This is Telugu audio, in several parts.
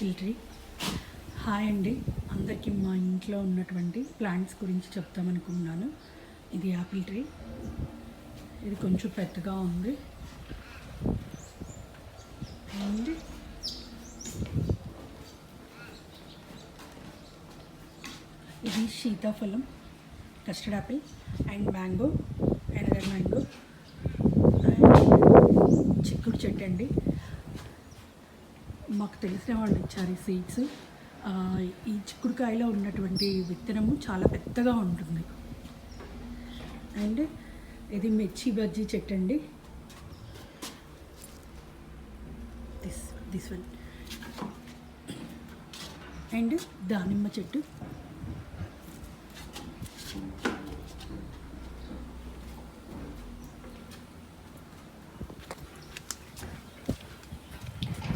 Apple tree. హాయ్ అండి, అందరికీ మా ఇంట్లో ఉన్నటువంటి ప్లాంట్స్ గురించి చెప్తామనుకున్నాను. ఇది యాపిల్ ట్రీ. ఇది కొంచెం పెద్దగా ఉంది. అండ్ ఇది సీతాఫలం, custard Apple and mango, another mango, చిక్కుడు చెట్టు అండి. మాకు తెలిసిన వాళ్ళు ఇచ్చారు ఈ సీడ్స్. ఈ చిక్కుడుకాయలో ఉన్నటువంటి విత్తనము చాలా పెద్దగా ఉంటుంది. అండ్ ఇది మిర్చి బజ్జీ చెట్టు అండి. This one. అండ్ దానిమ్మ చెట్టు.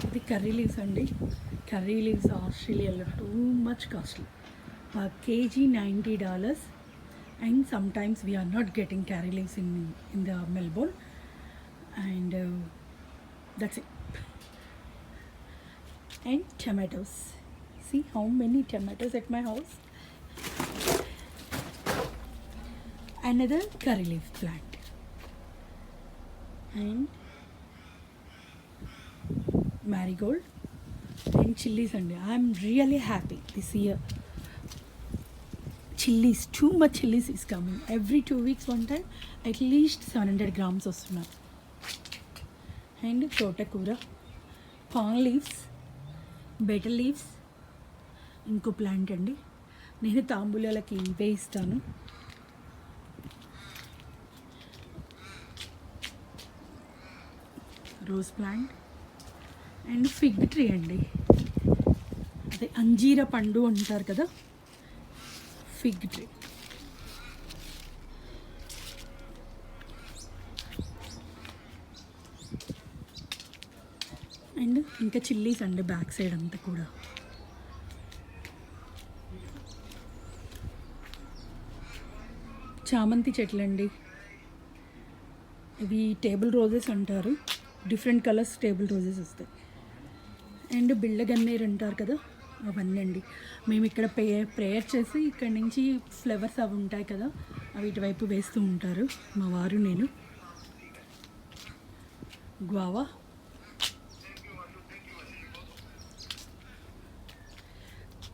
ఇది కర్రీ లీవ్స్ అండి. కర్రీ లీవ్స్ ఆస్ట్రేలియాలో too much costly. KG $90. And sometimes we are not getting curry leaves in the Melbourne. And that's it. And tomatoes. See how many tomatoes at my house. Another curry leaf plant. And marigold and chilies అండి. I'm really happy this year. Chillies, too much chilies is coming. Every 2 weeks one time at least 700 grams వస్తున్నారు. అండ్ తోటకూర, పాన్ లీవ్స్, బెటర్ లీవ్స్. ఇంకో ప్లాంట్ అండి, నేను తాంబూలాలకి ఇవే ఇస్తాను. Rose plant and fig tree అండి. అదే అంజీర పండు అంటారు కదా, ఫిగ్ ట్రీ. అండ్ ఇంకా చిల్లీస్ అండి బ్యాక్ సైడ్ అంతా కూడా. చామంతి చెట్లు అండి. ఇవి టేబుల్ రోజెస్ అంటారు. డిఫరెంట్ కలర్స్ టేబుల్ రోజెస్ వస్తాయి. అండ్ బిళ్ళగన్నేరు అంటారు కదా, అవన్నీ అండి. మేము ఇక్కడ ప్రేయర్ చేసి ఇక్కడ నుంచి ఫ్లవర్స్ అవి ఉంటాయి కదా, అవి ఇటువైపు వేస్తూ ఉంటారు మా వారు, నేను. గ్వావా,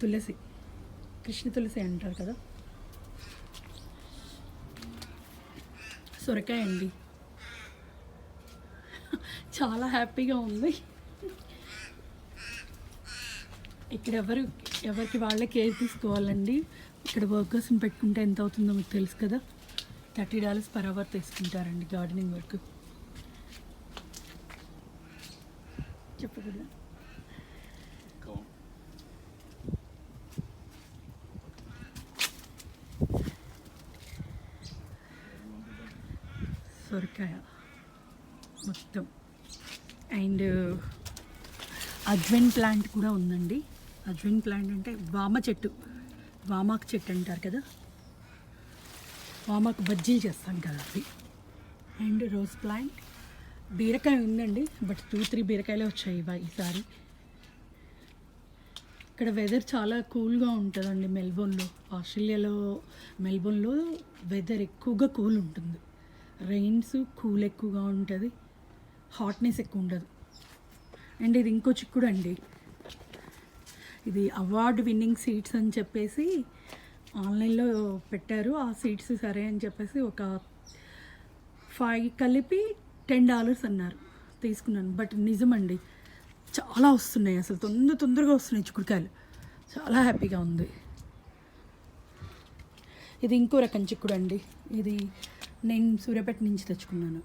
తులసి, కృష్ణ తులసి అంటారు కదా. సొరకాయ అండి. చాలా హ్యాపీగా ఉంది. ఇక్కడ ఎవరికి వాళ్ళే కేర్ తీసుకోవాలండి. ఇక్కడ వర్కర్స్ని పెట్టుకుంటే ఎంత అవుతుందో మీకు తెలుసు కదా. $30 per hour తీసుకుంటారండి గార్డెనింగ్ వర్క్. చెప్పకూడదా? సొరకాయ మొత్తం. అండ్ అజ్వైన్ ప్లాంట్ కూడా ఉందండి. అజ్వైన్ ప్లాంట్ అంటే వామ చెట్టు, వామాకు చెట్టు అంటారు కదా, వామాకు బజ్జీలు చేస్తాం కదా అది. And rose plant. బీరకాయ ఉందండి, బట్ 2-3 బీరకాయలే వచ్చాయి ఈసారి. ఇక్కడ వెదర్ చాలా కూల్గా ఉంటుందండి మెల్బోర్న్లో. ఆస్ట్రేలియాలో మెల్బోర్న్లో వెదర్ ఎక్కువగా కూల్ ఉంటుంది. రెయిన్స్, కూల్ ఎక్కువగా ఉంటుంది, హాట్నెస్ ఎక్కువ ఉండదు. అండ్ ఇది ఇంకో చిక్కుడు అండి. ఇది అవార్డు విన్నింగ్ సీడ్స్ అని చెప్పేసి ఆన్లైన్లో పెట్టారు. ఆ సీడ్స్ సరే అని చెప్పేసి ఒక 5 కలిపి $10 అన్నారు. తీసుకున్నాను. బట్ నిజమండి, చాలా వస్తున్నాయి, అసలు తొందరగా వస్తున్నాయి చిక్కుడుకాయలు. చాలా హ్యాపీగా ఉంది. ఇది ఇంకో రకం చిక్కుడు అండి. ఇది నేను సూర్యాపేట నుంచి తెచ్చుకున్నాను.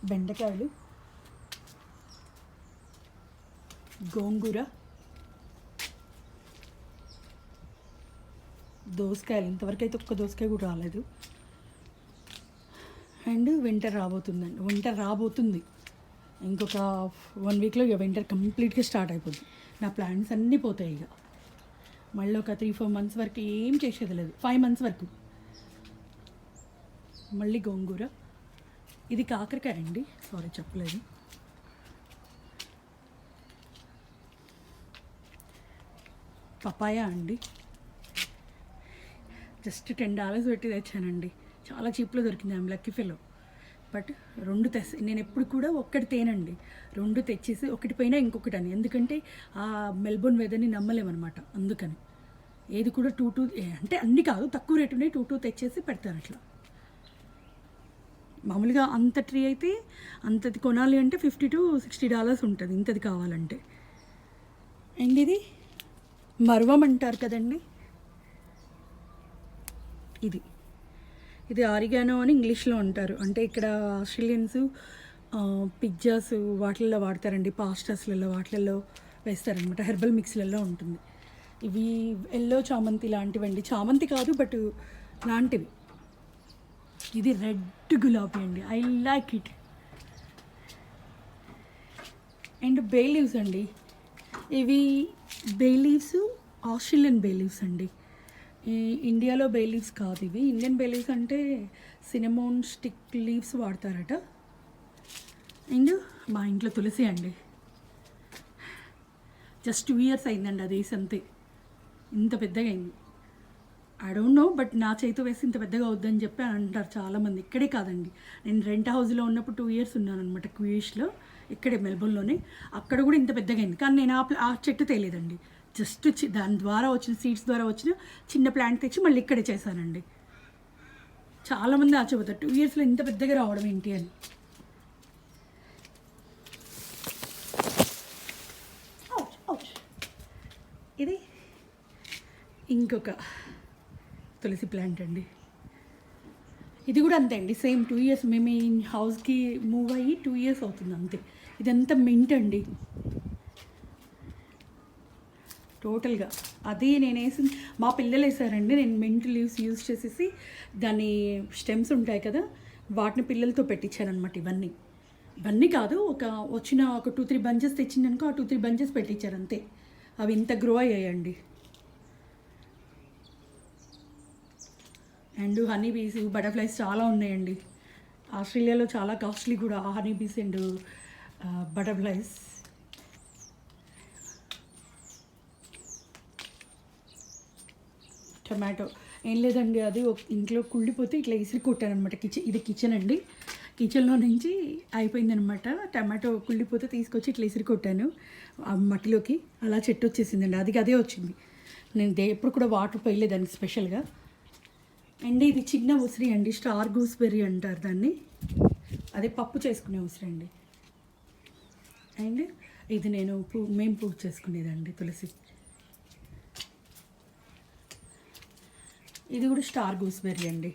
బెండకాయలు, గోంగూర, దోసకాయలు. ఇంతవరకు అయితే ఒక్క దోసకాయ కూడా రాలేదు. అండ్ వింటర్ రాబోతుంది. ఇంకొక 1 వీక్లో ఇక వింటర్ కంప్లీట్గా స్టార్ట్ అయిపోతుంది. నా ప్లాన్స్ అన్నీ పోతాయి. ఇక మళ్ళీ ఒక 3-4 months వరకు ఏం చేసేది లేదు. 5 months వరకు మళ్ళీ గోంగూర. ఇది కాకరకాయ అండి, సారీ చెప్పలేదు. పపాయ అండి. జస్ట్ $10 పెట్టి తెచ్చానండి. చాలా చీప్లో దొరికింది. I'm lucky fellow. బట్ 2 నేను ఎప్పుడు కూడా ఒక్కటి తేనండి, 2 తెచ్చేసి ఒకటి పోయినా ఇంకొకటి అని. ఎందుకంటే ఆ మెల్బోర్న్ వెదర్ని నమ్మలేమన్నమాట. అందుకని ఏది కూడా 2 అంటే అన్నీ కాదు, తక్కువ రేటు ఉన్నాయి, 2 తెచ్చేసి పెడతారు అట్లా. మామూలుగా అంత ట్రీ అయితే అంతది కొనాలి అంటే $50 to $60 ఉంటుంది ఇంతది కావాలంటే. అండ్ ఇది మర్వం అంటారు కదండి, ఇది ఆరిగానో అని ఇంగ్లీష్లో అంటారు. అంటే ఇక్కడ ఆస్ట్రేలియన్స్ పిజ్జాస్ వాటిల్లో వాడతారండి, పాస్టాస్లలో వాటిల్లో వేస్తారనమాట, హెర్బల్ మిక్స్లలో ఉంటుంది. ఇవి ఎల్లో చామంతి లాంటివండి, చామంతి కాదు బట్ లాంటివి. ఇది రెడ్ గులాబీ అండి, I like it. And bay leaves అండి, ఇవి bay leaves Australian bay leaves అండి. ఈ ఇండియాలో బే లీవ్స్ కాదు ఇవి. ఇండియన్ బే లీవ్స్ అంటే సినమోన్ స్టిక్ లీవ్స్ వాడతారట. అండ్ మా ఇంట్లో తులసి అండి, జస్ట్ 2 years అయిందండి అది వేసి, అంతే. ఇంత పెద్దగా అయింది. ఐ డోంట్ నో, బట్ నా చేతితో వేసి ఇంత పెద్దగా అవుద్దని చెప్పి అంటారు చాలామంది. ఇక్కడే కాదండి, నేను రెంట్ హౌస్లో ఉన్నప్పుడు 2 years ఉన్నాను అనమాట, క్యూయిష్లో, ఇక్కడే మెల్బోర్న్లోనే. అక్కడ కూడా ఇంత పెద్దగా అయింది, కానీ నేను ఆ చెట్టు తేలేదండి. జస్ట్ దాని ద్వారా వచ్చిన సీడ్స్ ద్వారా వచ్చిన చిన్న ప్లాంట్ తెచ్చి మళ్ళీ ఇక్కడే చేశానండి. చాలామంది ఆశ్చర్యపోతారు 2 yearsలో ఇంత పెద్దగా రావడం ఏంటి అని. ఇది ఇంకొక తులసి ప్లాంట్ అండి. ఇది కూడా అంతే అండి, సేమ్ 2 years. మేము ఈ హౌస్కి మూవ్ అయ్యి 2 years అవుతుంది అంతే. ఇదంతా మింట్ అండి టోటల్గా. అది నేను వేసింది, మా పిల్లలు వేసారండి. నేను మింట్ లీవ్స్ యూజ్ చేసేసి దాని స్టెమ్స్ ఉంటాయి కదా, వాటిని పిల్లలతో పెట్టించాను అనమాట. ఇవన్నీ కాదు, వచ్చిన ఒక 2-3 బంచెస్ తెచ్చిందనుకో, ఆ 2-3 బంచెస్ పెట్టించారు అంతే. అవి ఇంత గ్రో అయ్యాయండి. అండ్ హనీ బీస్, బటర్ఫ్లైస్ చాలా ఉన్నాయండి. ఆస్ట్రేలియాలో చాలా కాస్ట్లీ కూడా honey bees and butterflies. Tomato ఏం లేదండి, అది ఇంట్లో కుళ్ళిపోతే ఇట్లా ఇసిరి కొట్టాను అనమాట. ఇది కిచెన్ అండి, కిచెన్లో నుంచి అయిపోయిందనమాట. టమాటో కుళ్ళిపోతే తీసుకొచ్చి ఇట్లా ఇసిరి కొట్టాను ఆ మట్టిలోకి, అలా చెట్టు వచ్చేసిందండి. అదే వచ్చింది. నేను ఎప్పుడు కూడా వాటర్ పోయలేదానికి స్పెషల్గా. అండ్ ఇది చిన్న ఉసిరి అండి, స్టార్ గూస్బెర్రీ అంటారు దాన్ని. అదే పప్పు చేసుకునే ఉసిరి అండి. అండ్ ఇది మేము పూజ చేసుకునేదండి, తులసి. ఇది కూడా స్టార్ గూస్బెర్రీ అండి.